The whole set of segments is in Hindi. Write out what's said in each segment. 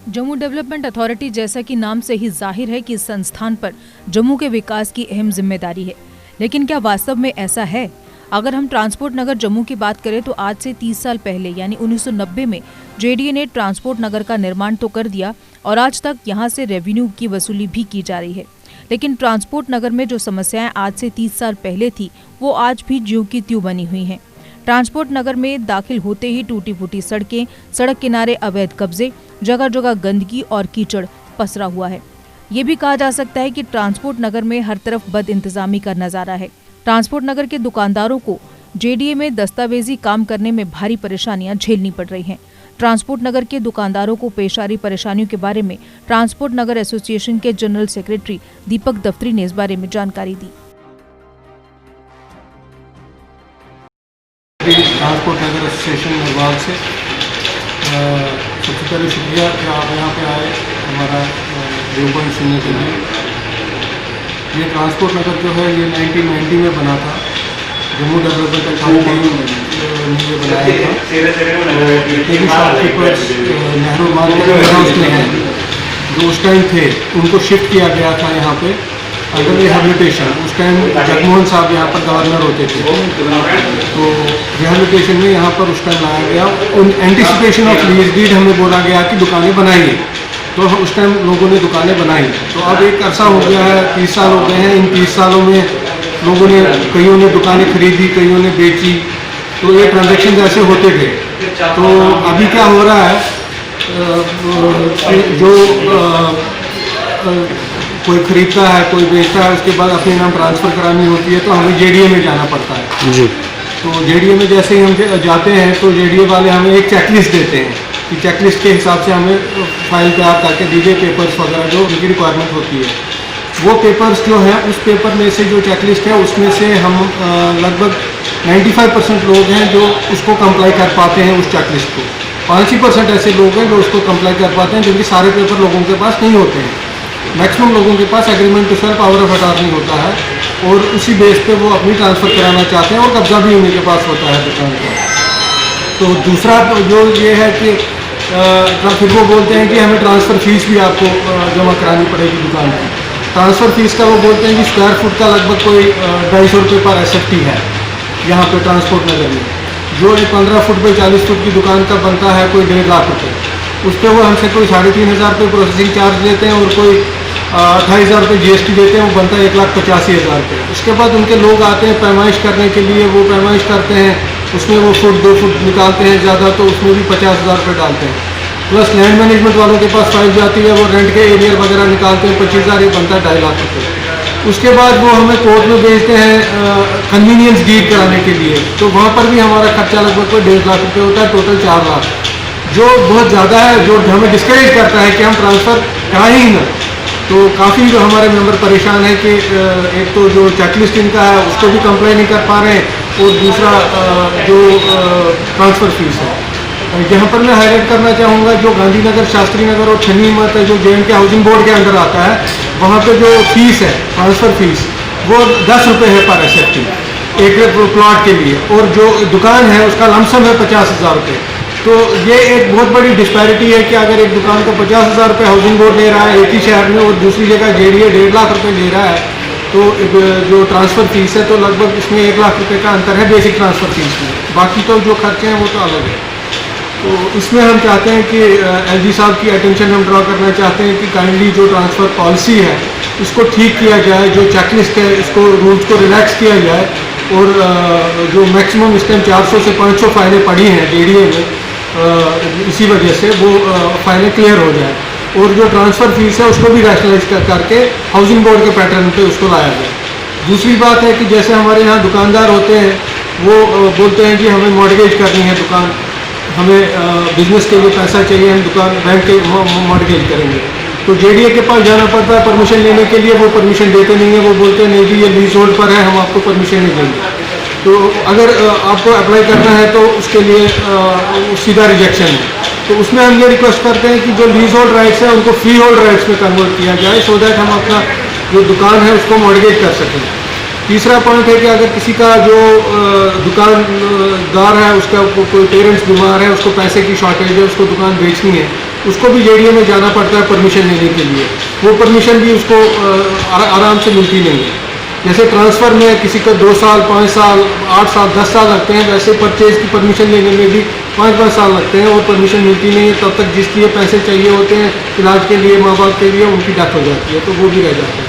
जम्मू डेवलपमेंट अथॉरिटी जैसा कि नाम से ही जाहिर है कि इस संस्थान पर जम्मू के विकास की अहम जिम्मेदारी है, लेकिन क्या वास्तव में ऐसा है? अगर हम ट्रांसपोर्ट नगर जम्मू की बात करें तो आज से 30 साल पहले यानी 1990 में जेडीए ने ट्रांसपोर्ट नगर का निर्माण तो कर दिया और आज तक यहां से रेवेन्यू की वसूली भी की जा रही है। लेकिन ट्रांसपोर्ट नगर में जो समस्याएं आज से 30 साल पहले थी वो आज भी ज्यों की त्यों बनी हुई हैं। ट्रांसपोर्ट नगर में दाखिल होते ही टूटी फूटी सड़कें, सड़क किनारे अवैध कब्जे, जगह जगह गंदगी और कीचड़ पसरा हुआ है। ये भी कहा जा सकता है कि ट्रांसपोर्ट नगर में हर तरफ बद इंतजामी का नजारा है। ट्रांसपोर्ट नगर के दुकानदारों को जेडीए में दस्तावेजी काम करने में भारी परेशानियां झेलनी पड़ रही हैं। ट्रांसपोर्ट नगर के दुकानदारों को पेश आ रही परेशानियों के बारे में ट्रांसपोर्ट नगर एसोसिएशन के जनरल सेक्रेटरी दीपक दफ्तरी ने इस बारे में जानकारी दी। ट्रांसपोर्ट नगर एसोसिएशन नरवाल से सबसे पहले शुक्रिया कि आप यहाँ पे आए हमारा व्यू पॉइंट सुनने के लिए। ये ट्रांसपोर्ट नगर जो है ये 1990 में बना था, जम्मू डेवलपमेंट अथॉरिटी ने ये बनाया था। जितने भी शॉपकीपर्स नेहरू मार्केट में हैं जो उस टाइम थे उनको शिफ्ट किया गया था यहाँ पे अंडर रिहेबिलिटेशन। उस टाइम जगमोहन साहब यहाँ पर गवर्नर होते थे, तो रिहेबिलिटेशन में यहाँ पर उस टाइम लाया गया। उन एंटिसिपेशन ऑफ लीज डीड हमें बोला गया कि दुकानें बनाइए, तो उस टाइम लोगों ने दुकानें बनाई। तो अब एक अरसा हो गया है, 30 साल हो गए हैं। इन 30 सालों में लोगों ने, कईयों ने दुकानें खरीदी, कईयों ने बेची, तो ये ट्रांजेक्शन ऐसे होते थे। तो अभी क्या हो रहा है, जो कोई खरीदता है, कोई बेचता है, उसके बाद अपने नाम ट्रांसफ़र करानी होती है तो हमें जेडीए में जाना पड़ता है जी। तो जेडीए में जैसे ही हम जाते हैं तो जेडीए वाले हमें एक चेकलिस्ट देते हैं कि चेकलिस्ट के हिसाब से हमें फाइल तैयार करके दीजिए, पेपर्स वगैरह जो उनकी रिक्वायरमेंट होती है। वो पेपर्स जो हैं, उस पेपर में से जो चेकलिस्ट है उसमें से हम लगभग 95% लोग हैं जो उसको कंप्लाई कर पाते हैं उस चेकलिस्ट को। 5% ऐसे लोग हैं जो उसको कंप्लाई कर पाते हैं, क्योंकि सारे पेपर लोगों के पास नहीं होते हैं। मैक्सिमम लोगों के पास agreement to sell power of attorney होता है और उसी बेस पे वो अपनी ट्रांसफ़र कराना चाहते हैं और कब्जा भी उन्हीं के पास होता है दुकान का। तो दूसरा जो ये है कि फिर वो बोलते हैं कि हमें ट्रांसफ़र फीस भी आपको जमा करानी पड़ेगी दुकान की। ट्रांसफ़र फीस का वो बोलते हैं कि स्क्वायर फुट का लगभग कोई 250 रुपये पर SFT है यहाँ पे ट्रांसपोर्ट नगर में। जो 15 फुट पे 40 फुट की दुकान का बनता है कोई 1.5 लाख रुपये, उस पर वो हमसे कोई 3,500 रुपये प्रोसेसिंग चार्ज लेते हैं और कोई 28,000 रुपये GST देते हैं, वो बनता है 1,85,000 रुपये। उसके बाद उनके लोग आते हैं पैमाइश करने के लिए, वो पैमाइश करते हैं, उसमें वो फुट 2 फुट निकालते हैं ज़्यादा, तो उसमें भी 50,000 रुपये डालते हैं। प्लस लैंड मैनेजमेंट वालों के पास फाइल जाती है, वो रेंट के एरियर वगैरह निकालते हैं, 25,000, ये बनता है 2.5 लाख रुपये। उसके बाद वो हमें कोर्ट में भेजते हैं कन्वीनियंस डीड कराने के लिए, तो वहाँ पर भी हमारा खर्चा लगभग कोई 1.5 लाख रुपये होता है, टोटल 4 लाख, जो बहुत ज़्यादा है, जो हमें डिस्करेज करता है कि हम ट्रांसफ़र कराएं ही ना। तो काफ़ी जो हमारे मेंबर परेशान है कि एक तो जो चेकलिस्ट इनका है उसको भी कंप्लाई नहीं कर पा रहे हैं, और दूसरा जो ट्रांसफ़र फीस है। यहाँ पर मैं हाईलाइट करना चाहूँगा, जो गांधीनगर, शास्त्री नगर और छन्नी मत है जो JNK हाउसिंग बोर्ड के अंदर आता है, वहाँ पे जो फीस है ट्रांसफ़र फीस वो 10 रुपये है पर SFT एक प्लॉट के लिए, और जो दुकान है उसका लमसम है 50,000 रुपये। तो ये एक बहुत बड़ी डिस्पैरिटी है कि अगर एक दुकान को 50,000 रुपये हाउसिंग बोर्ड ले रहा है एक ही शहर में और दूसरी जगह जेडीए 1.5 लाख रुपये ले रहा है, तो जो ट्रांसफ़र फीस है तो लगभग इसमें 1 लाख रुपये का अंतर है बेसिक ट्रांसफ़र फीस में। बाकी तो जो खर्चे हैं वो तो अलग है। तो इसमें हम चाहते हैं कि LG साहब की अटेंशन हम ड्रॉ करना चाहते हैं कि काइंडली जो ट्रांसफ़र पॉलिसी है इसको ठीक किया जाए, जो चेकलिस्ट है इसको रूल्स को रिलैक्स किया जाए, और जो मैक्सिमम इस टाइम 400 से 500 फाइलें पड़ी हैं जेडीए में, इसी वजह से वो फाइलें क्लियर हो जाए, और जो ट्रांसफ़र फीस है उसको भी रैशनलाइज करके हाउसिंग बोर्ड के पैटर्न पे उसको लाया जाए। दूसरी बात है कि जैसे हमारे यहाँ दुकानदार होते हैं वो बोलते हैं कि हमें मॉर्गेज करनी है दुकान, हमें बिजनेस के लिए पैसा चाहिए, हम दुकान बैंक के मॉर्गेज करेंगे, तो जेडीए के पास जाना पड़ता है परमिशन लेने के लिए। वो परमिशन देते नहीं है, वो बोलते हैं नहीं जी ये लीज होल्ड पर है, हम आपको परमिशन नहीं देंगे। तो अगर आपको अप्लाई करना है तो उसके लिए सीधा रिजेक्शन है। तो उसमें हम ये रिक्वेस्ट करते हैं कि जो लीज होल्ड राइट्स है उनको फ्री होल्ड राइट्स में कन्वर्ट किया जाए, सो दैट हम अपना जो दुकान है उसको मॉर्गेज कर सकें। तीसरा पॉइंट है कि अगर किसी का जो दुकानदार है उसका कोई पेरेंट्स बीमार है, उसको पैसे की शॉर्टेज है, उसको दुकान बेचनी है, उसको भी JDA में जाना पड़ता है परमिशन लेने के लिए। वो परमिशन भी उसको आराम से मिलती नहीं है। जैसे ट्रांसफ़र में किसी को 2 साल, 5 साल, 8 साल, 10 साल लगते हैं, वैसे परचेज़ की परमिशन लेने में भी 5-5 साल लगते हैं और परमिशन मिलती नहीं है। तब तक जिसके लिए पैसे चाहिए होते हैं इलाज के लिए, माँ बाप के लिए, उनकी डेथ हो जाती है, तो वो भी रह जाते हैं।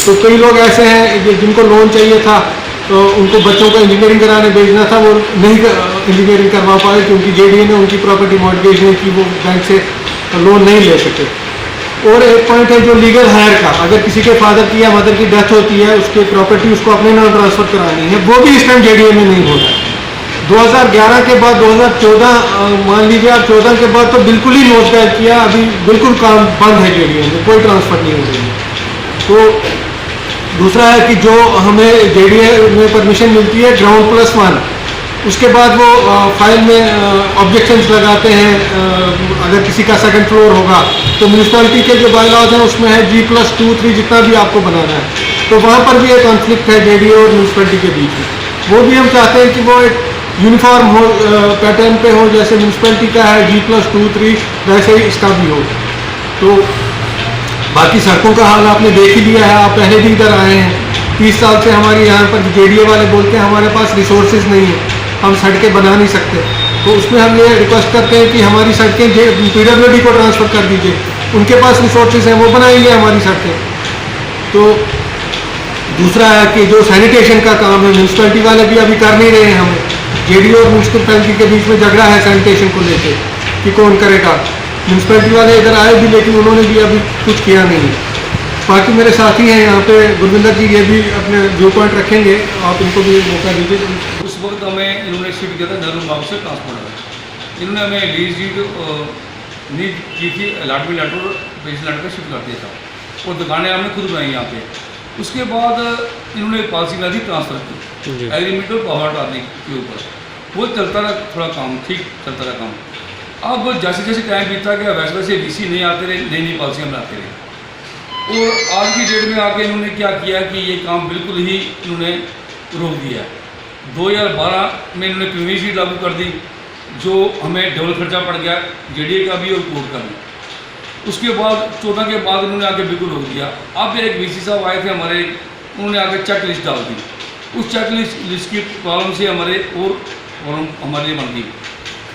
तो कई लोग ऐसे हैं जिनको लोन चाहिए था, तो उनको बच्चों को इंजीनियरिंग कराने भेजना था, वो नहीं इंजीनियरिंग करवा पाए क्योंकि JDA ने उनकी प्रॉपर्टी मॉर्टगेज नहीं की, वो बैंक से लोन नहीं ले सके। और एक पॉइंट है जो लीगल हायर का, अगर किसी के फादर की या मदर की डेथ होती है, उसकी प्रॉपर्टी उसको अपने नाम ट्रांसफ़र करानी है, वो भी इस टाइम JDA में नहीं हो रहा है। 2011 के बाद 2014 मान लीजिए आप, 14 के बाद तो बिल्कुल ही नोट डाउन किया, अभी बिल्कुल काम बंद है JDA में, कोई ट्रांसफ़र नहीं हो रही है। तो दूसरा है कि जो हमें JDA में परमिशन मिलती है ground+1, उसके बाद वो फाइल में ऑब्जेक्शंस लगाते हैं। अगर किसी का सेकंड फ्लोर होगा तो म्यूनसिपैलिटी के जो बायलॉज हैं उसमें है G+2, 3 जितना भी आपको बनाना है, तो वहाँ पर भी एक कॉन्फ्लिक्ट है JDA और म्यूनसिपैलिटी के बीच में। वो भी हम चाहते हैं कि वो एक यूनिफॉर्म हो, पैटर्न पे हो, जैसे म्यूनसिपैलिटी का है G+2, 3, वैसे ही इसका भी हो। तो बाकी सड़कों का हाल आपने देख ही लिया है, आप पहले भी इधर आए हैं। 30 साल से हमारे यहाँ पर JDA वाले बोलते हैं हमारे पास रिसोर्सेज नहीं है, हम सड़कें बना नहीं सकते। तो उसमें हम ये रिक्वेस्ट करते हैं कि हमारी सड़कें PWD को ट्रांसफ़र कर दीजिए, उनके पास रिसोर्सेज हैं, वो बनाएंगे हमारी सड़कें। तो दूसरा है कि जो सैनिटेशन का काम है, म्यूनसिपैलिटी वाले भी अभी कर नहीं रहे हैं। हमें JDA और म्यूनसिपैलिटी के बीच में झगड़ा है सैनिटेशन को लेकर कि कौन करेगा। म्यूनसिपैलिटी वाले इधर आए भी, लेकिन उन्होंने भी अभी कुछ किया नहीं। बाकी मेरे साथी हैं यहाँ पे, गुरविंदर जी, ये भी अपने व्यू पॉइंट रखेंगे, आप इनको भी मौका दीजिए। उस वक्त हमें इन्होंने शिफ्ट किया था नेहरू बाग से ट्रांसपोर्ट। इन्होंने हमें लीज डीड नीड की थी, अलॉटमेंट लेटर और पेज लेटर का शिफ्ट कर दिया था और दुकानें हमने खुद बनाई यहाँ पे। उसके बाद इन्होंने पॉलिसी बना दी ट्रांसफ़र की, एग्रीमेंट और पावर डालने के ऊपर। वो चलता रहा थोड़ा काम, ठीक चलता रहा काम। अब जैसे जैसे टाइम बीतता गया वैसे वैसे VC नहीं आते रहे, नई नई पॉलिसियाँ बनाते रहे। और आज की डेट में आके इन्होंने क्या किया कि ये काम बिल्कुल ही इन्होंने रोक दिया। 2012 में इन्होंने PWD लागू कर दी, जो हमें डबल खर्चा पड़ गया JDA का भी और कोर्ट का भी। उसके बाद 14 के बाद उन्होंने आके बिल्कुल रोक दिया। अब एक VC साहब आए थे हमारे, उन्होंने आके चेक लिस्ट डाल दी। उस चेक लिस्ट की प्रॉब्लम से हमारे और प्रॉब्लम हमारे लिए बन गई।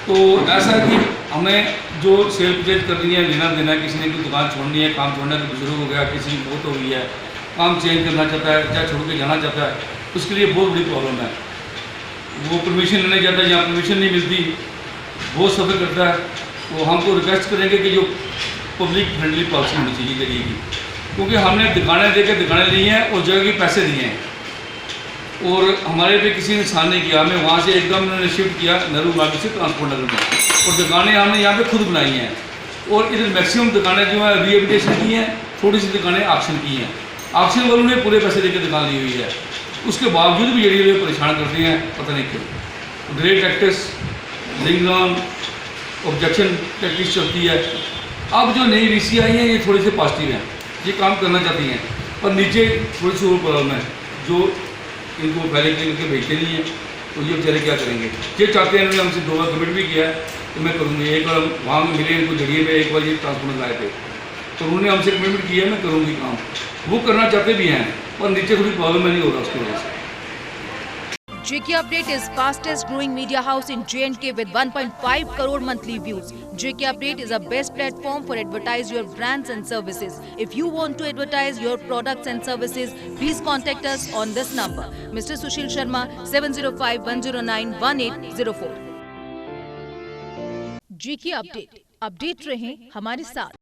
तो ऐसा है कि हमें जो सेल परचेज करनी है, लेना देना है, किसी ने कोई दुकान छोड़नी है, काम छोड़ना है, बुजुर्ग हो गया, किसी की मौत हो गई है, काम चेंज करना चाहता है, चाहे छोड़ के जाना चाहता है, उसके लिए बहुत बड़ी प्रॉब्लम है। वो परमिशन लेने जाता है, यहाँ परमिशन नहीं मिलती, बहुत सफ़र करता है। तो हम तो रिक्वेस्ट करेंगे कि जो पब्लिक फ्रेंडली पॉलिसी होनी चाहिए JDA की, क्योंकि हमने दुकानें दे के दुकानें ली हैं और जगह के पैसे दिए हैं और हमारे पे किसी ने नुकसान नहीं किया। हमें वहाँ से एकदम इन्होंने शिफ्ट किया नेहरू मार्ग से ट्रांसपोर्ट नगर में, और दुकानें हमने यहाँ पे खुद बनाई हैं। और इधर मैक्सिमम दुकानें जो है रिहेबिलिटेशन की हैं, थोड़ी सी दुकानें ऑक्शन की हैं। ऑक्शन वालों ने पूरे पैसे देकर दुकान ली हुई है, उसके बावजूद भी JDA परेशान करते हैं, पता नहीं क्यों। ग्रेट टैक्टिस, लिंग ऑन, ऑब्जेक्शन टैक्टिस चलती है। अब जो नई VC आई हैं ये थोड़ी सी पॉजिटिव हैं, ये काम करना चाहती हैं, पर नीचे थोड़ी सी और प्रॉब्लम है, जो इनको पहले के भेजते नहीं है, तो ये बेचारे क्या करेंगे। ये चाहते हैं, इन्होंने हमसे 2 बार कमिट भी किया है तो मैं करूँगी। एक बार वहाँ में मिले इनको JDA में, एक बार ये ट्रांसपोर्ट आए थे, तो उन्होंने हमसे कमिटमेंट किया है मैं करूँगी काम। वो करना चाहते भी हैं, पर नीचे थोड़ी प्रॉब्लम नहीं हो रहा उसकी वजह से। JK Update is fastest growing media house in J&K with 1.5 crore monthly views. JK Update is a best platform for advertise your brands and services. If you want to advertise your products and services, please contact us on this number. Mr. Sushil Sharma, 705-109-1804. JK Update, update रहें हमारे साथ।